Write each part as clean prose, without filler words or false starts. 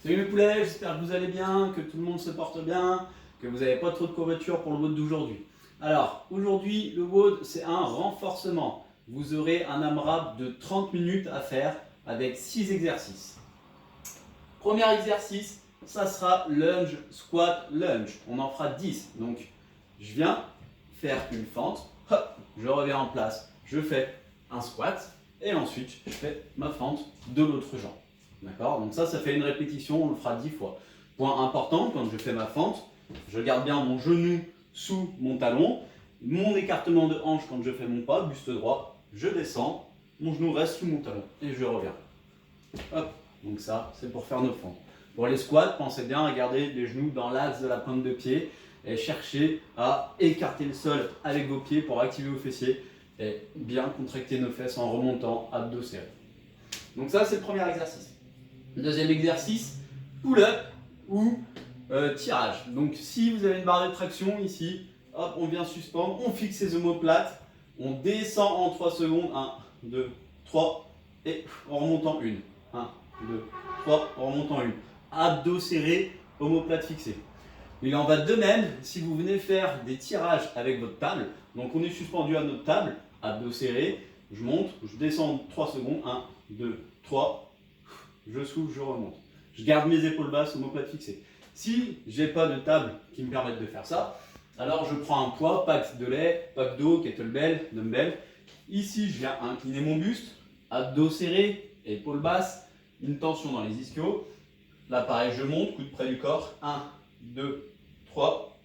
Salut mes poulets, j'espère que vous allez bien, que tout le monde se porte bien, que vous n'avez pas trop de courbatures pour le WOD d'aujourd'hui. Alors, aujourd'hui, le WOD, c'est un renforcement. Vous aurez un AMRAP de 30 minutes à faire avec 6 exercices. Premier exercice, ça sera lunge, squat, lunge. On en fera 10. Donc, je viens faire une fente, hop, je reviens en place, je fais un squat, et ensuite, je fais ma fente de l'autre jambe. D'accord? Donc ça fait une répétition, on le fera 10 fois. Point important, quand je fais ma fente, je garde bien mon genou sous mon talon, mon écartement de hanche quand je fais mon pas, buste droit, je descends, mon genou reste sous mon talon et je reviens. Hop, donc ça, c'est pour faire nos fentes. Pour les squats, pensez bien à garder les genoux dans l'axe de la pointe de pied et cherchez à écarter le sol avec vos pieds pour activer vos fessiers et bien contracter nos fesses en remontant, abdos serrés. Donc ça, c'est le premier exercice. Deuxième exercice, pull-up ou tirage. Donc si vous avez une barre de traction ici, hop, on vient suspendre, on fixe ses omoplates, on descend en 3 secondes, 1, 2, 3, et on remonte en 1. 1, 2, 3, on remonte en 1. Abdos serrés, omoplate fixée. Il en va de même si vous venez faire des tirages avec votre table. Donc on est suspendu à notre table, abdos serrés, je monte, je descends en 3 secondes, 1, 2, 3, je souffle, je remonte. Je garde mes épaules basses, omoplate fixée. Si je n'ai pas de table qui me permette de faire ça, alors je prends un poids, pack de lait, pack d'eau, kettlebell, dumbbell. Ici, je viens incliner mon buste, abdos serrés, épaules basses, une tension dans les ischios. Là, pareil, je monte, coude près du corps. 1, 2, 3.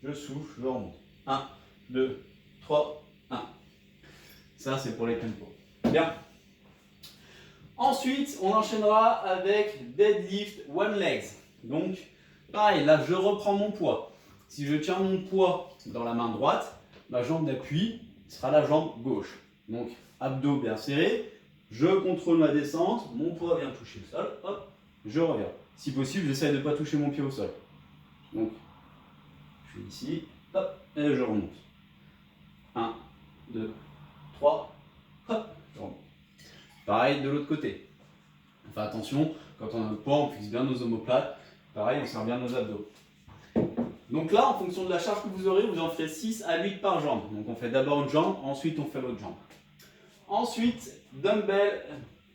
Je souffle, je remonte. 1, 2, 3, 1. Ça, c'est pour les tempos. Bien. Ensuite, on enchaînera avec deadlift one legs. Donc, pareil, là, je reprends mon poids. Si je tiens mon poids dans la main droite, ma jambe d'appui sera la jambe gauche. Donc, abdos bien serrés, je contrôle ma descente, mon poids vient toucher le sol, hop, je reviens. Si possible, j'essaie de ne pas toucher mon pied au sol. Donc, je suis ici, hop, et je remonte. 1, 2, 3, hop, je remonte. Pareil de l'autre côté. On fait attention, quand on a le poids, on fixe bien nos omoplates. Pareil, on serre bien nos abdos. Donc là, en fonction de la charge que vous aurez, vous en ferez 6 à 8 par jambe. Donc on fait d'abord une jambe, ensuite on fait l'autre jambe. Ensuite, dumbbell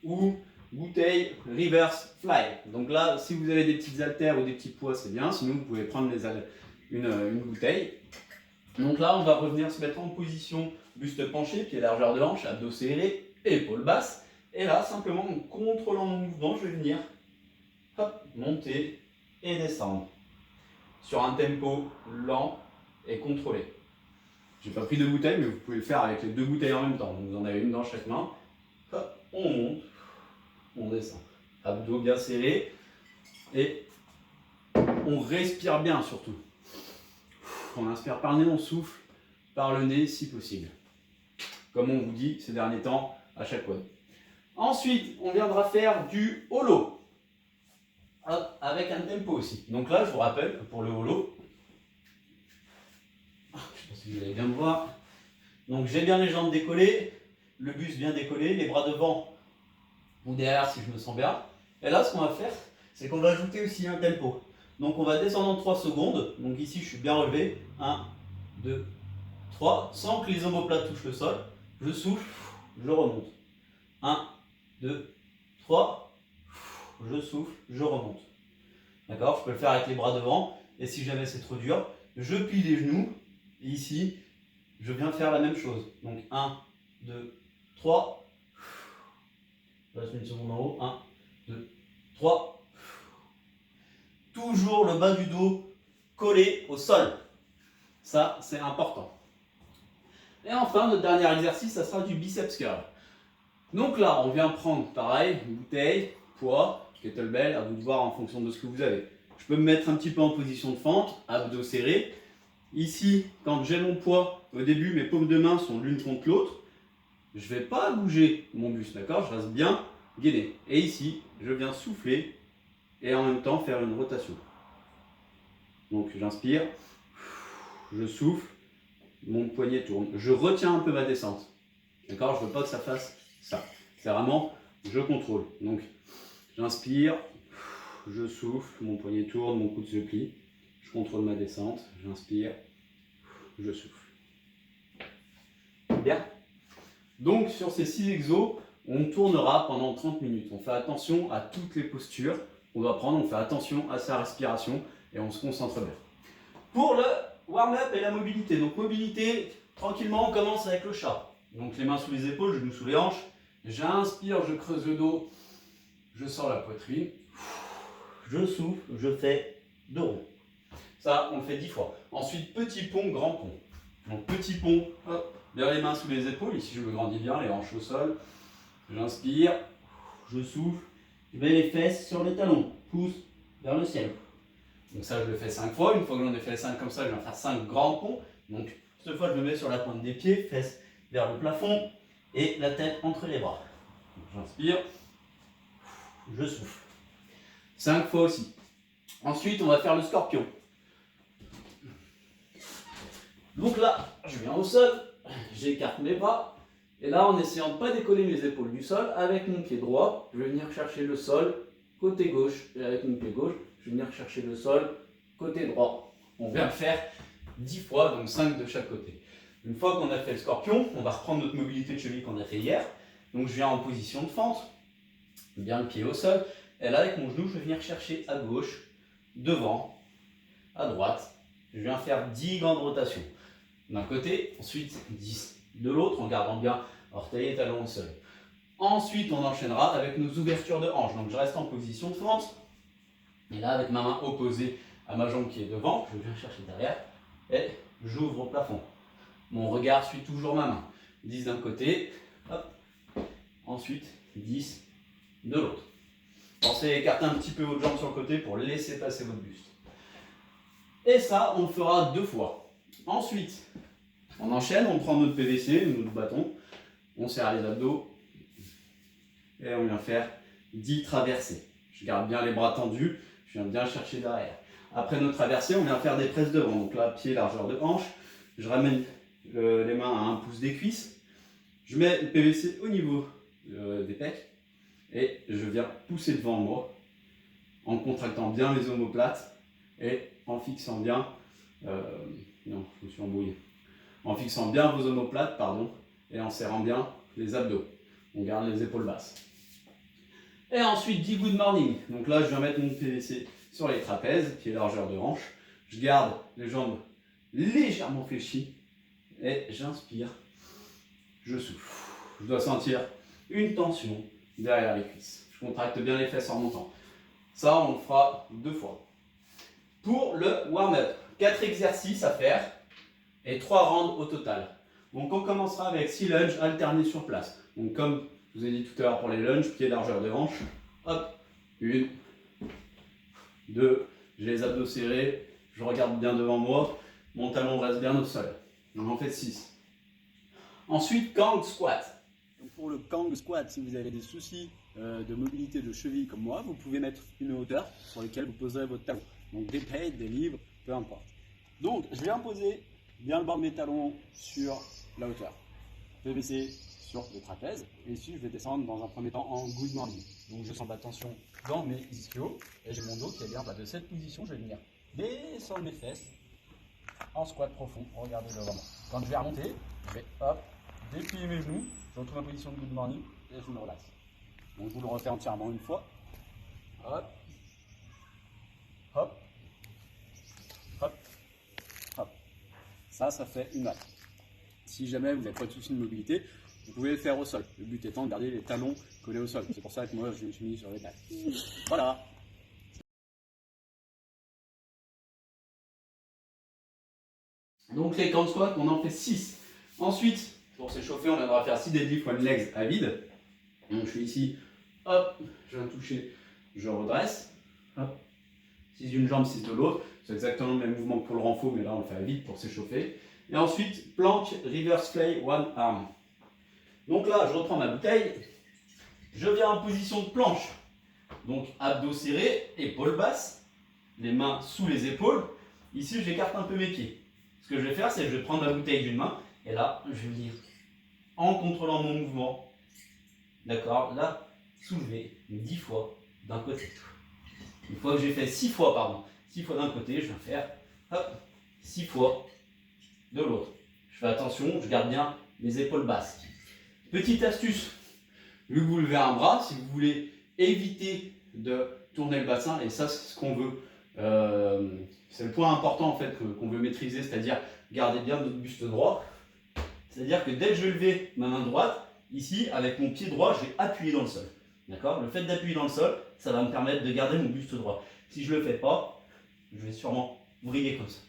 ou bouteille reverse fly. Donc là, si vous avez des petites haltères ou des petits poids, c'est bien. Sinon, vous pouvez prendre une bouteille. Donc là, on va revenir se mettre en position buste penché, pied largeur de hanche, abdos serrés, épaules basses. Et là, simplement, en contrôlant mon mouvement, je vais venir hop, monter et descendre. Sur un tempo lent et contrôlé. J'ai pas pris de bouteille, mais vous pouvez le faire avec les 2 bouteilles en même temps. Donc vous en avez une dans chaque main. Hop, on monte, on descend. Abdos bien serrés. Et on respire bien surtout. On inspire par le nez, on souffle par le nez si possible. Comme on vous dit ces derniers temps à chaque fois. Ensuite, on viendra faire du holo. Hop, avec un tempo aussi. Donc là, je vous rappelle que pour le holo, je ne sais pas si vous allez bien me voir. Donc j'ai bien les jambes décollées, le buste bien décollé, les bras devant ou derrière si je me sens bien. Et là, ce qu'on va faire, c'est qu'on va ajouter aussi un tempo. Donc on va descendre en 3 secondes. Donc ici, je suis bien relevé. 1, 2, 3. Sans que les omoplates touchent le sol. Je souffle, je remonte. 1, 2, 3. Je souffle, je remonte. D'accord? Je peux le faire avec les bras devant. Et si jamais c'est trop dur, je plie les genoux. Et ici, je viens faire la même chose. Donc 1, 2, 3. Je reste une seconde en haut. 1, 2, 3. Toujours le bas du dos collé au sol. Ça, c'est important. Et enfin, notre dernier exercice, ça sera du biceps curl. Donc là, on vient prendre, pareil, une bouteille, poids, kettlebell, à vous de voir en fonction de ce que vous avez. Je peux me mettre un petit peu en position de fente, abdos serrés. Ici, quand j'ai mon poids, au début, mes paumes de main sont l'une contre l'autre. Je ne vais pas bouger mon buste, d'accord? Je reste bien gainé. Et ici, je viens souffler et en même temps faire une rotation. Donc j'inspire, je souffle, mon poignet tourne. Je retiens un peu ma descente. D'accord? Je ne veux pas que ça fasse ça. C'est vraiment, je contrôle. Donc j'inspire, je souffle, mon poignet tourne, mon coude se plie. Je contrôle ma descente, j'inspire, je souffle. Bien. Donc sur ces 6 exos, on tournera pendant 30 minutes. On fait attention à toutes les postures qu'on doit prendre, on fait attention à sa respiration et on se concentre bien. Pour le warm-up et la mobilité, donc mobilité, tranquillement on commence avec le chat. Donc les mains sous les épaules, genoux sous les hanches. J'inspire, je creuse le dos, je sors la poitrine. Je souffle, je fais 2 ronds. Ça, on le fait 10 fois. Ensuite, petit pont, grand pont. Donc petit pont, hop, vers les mains sous les épaules. Ici, je me grandis bien, les hanches au sol. J'inspire, je souffle. Je mets les fesses sur les talons, pouce vers le ciel. Donc ça, je le fais 5 fois. Une fois que j'en ai fait 5 comme ça, je vais faire 5 grands ponts. Donc cette fois, je me mets sur la pointe des pieds, fesses vers le plafond et la tête entre les bras. J'inspire, je souffle. 5 fois aussi. Ensuite, on va faire le scorpion. Donc là, je viens au sol, j'écarte mes bras. Et là, en essayant de ne pas décoller mes épaules du sol, avec mon pied droit, je vais venir chercher le sol côté gauche. Et avec mon pied gauche, je vais venir chercher le sol côté droit. On vient le faire 10 fois, donc 5 de chaque côté. Une fois qu'on a fait le scorpion, on va reprendre notre mobilité de cheville qu'on a fait hier. Donc je viens en position de fente, bien le pied au sol. Et là, avec mon genou, je vais venir chercher à gauche, devant, à droite. Je viens faire 10 grandes rotations. D'un côté, ensuite 10 de l'autre, en gardant bien orteil et talon au sol. Ensuite, on enchaînera avec nos ouvertures de hanches. Donc je reste en position de fente. Et là, avec ma main opposée à ma jambe qui est devant, je viens chercher derrière et j'ouvre au plafond. Mon regard suit toujours ma main. 10 d'un côté, hop. Ensuite 10 de l'autre. Pensez à écarter un petit peu votre jambe sur le côté pour laisser passer votre buste. Et ça, on le fera 2 fois. Ensuite, on enchaîne, on prend notre PVC, notre bâton, on serre les abdos et on vient faire 10 traversées. Je garde bien les bras tendus, je viens bien chercher derrière. Après notre traversée, on vient faire des presses devant. Donc là, pied, largeur de hanche. Je ramène les mains à 1 pouce des cuisses. Je mets le PVC au niveau des pecs et je viens pousser devant moi en contractant bien les omoplates et en fixant bien, non, je me suis embrouillé, en fixant bien vos omoplates, pardon, et en serrant bien les abdos. On garde les épaules basses. Et ensuite, 10 good morning. Donc là, je viens mettre mon PVC sur les trapèzes, pied largeur de hanche. Je garde les jambes légèrement fléchies et j'inspire, je souffle. Je dois sentir une tension derrière les cuisses. Je contracte bien les fesses en montant. Ça, on le fera 2 fois. Pour le warm-up, 4 exercices à faire et 3 rounds au total. Donc on commencera avec 6 lunges alternés sur place. Donc comme je vous ai dit tout à l'heure pour les lunges, pied largeur de hanche. Hop, 1, 2, j'ai les abdos serrés, je regarde bien devant moi, mon talon reste bien au sol. On en fait 6. Ensuite, Kang Squat. Donc pour le Kang Squat, si vous avez des soucis de mobilité de cheville comme moi, vous pouvez mettre une hauteur sur laquelle vous poserez votre talon. Donc des pailles, des livres, peu importe. Donc je vais imposer bien le bord de mes talons sur la hauteur. PVC sur le trapèze. Et ici, je vais descendre dans un premier temps en good morning. Donc je sens de la tension dans mes ischios et j'ai mon dos qui est bien de cette position. Je vais venir descendre mes fesses en squat profond. Regardez devant moi. Quand je vais remonter, je vais hop, déplier mes genoux. Je retrouve ma position de good morning et je me relaxe. Donc je vous le refais entièrement une fois. Hop, hop, hop, hop. Ça fait une vague. Si jamais vous n'avez pas de soucis de mobilité, vous pouvez le faire au sol. Le but étant de garder les talons collés au sol. C'est pour ça que moi je me suis mis sur les tailles. Voilà. Donc les camp squats, on en fait 6. Ensuite, pour s'échauffer, on viendra faire 6 deadlift one legs à vide. Donc je suis ici, hop, je viens toucher, je redresse, hop, 6 d'une jambe, 6 de l'autre. C'est exactement le même mouvement que pour le renfort, mais là on le fait à vide pour s'échauffer. Et ensuite, plank, reverse fly, one arm. Donc là, je reprends ma bouteille, je viens en position de planche. Donc abdos serrés, épaules basses, les mains sous les épaules. Ici, j'écarte un peu mes pieds. Ce que je vais faire, c'est que je vais prendre ma bouteille d'une main, et là, je vais venir, en contrôlant mon mouvement, d'accord, là, soulever 10 fois d'un côté. Une fois que j'ai fait 6 fois, pardon, 6 fois d'un côté, je vais faire 6 fois de l'autre. Je fais attention, je garde bien les épaules basses. Petite astuce, vu que vous levez un bras, si vous voulez éviter de tourner le bassin, et ça c'est ce qu'on veut, c'est le point important en fait qu'on veut maîtriser, c'est-à-dire garder bien notre buste droit. C'est-à-dire que dès que je vais lever ma main droite, ici avec mon pied droit, je vais appuyer dans le sol. D'accord? Le fait d'appuyer dans le sol, ça va me permettre de garder mon buste droit. Si je ne le fais pas, je vais sûrement vriller comme ça.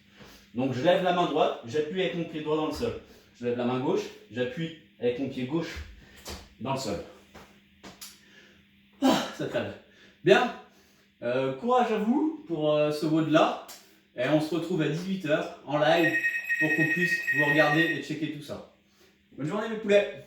Donc je lève la main droite, j'appuie avec mon pied droit dans le sol. Je lève la main gauche, j'appuie avec mon pied gauche dans le sol. Ah, ça calme. Bien, courage à vous pour ce WOD là. Et on se retrouve à 18 h en live pour qu'on puisse vous regarder et checker tout ça. Bonne journée mes poulets!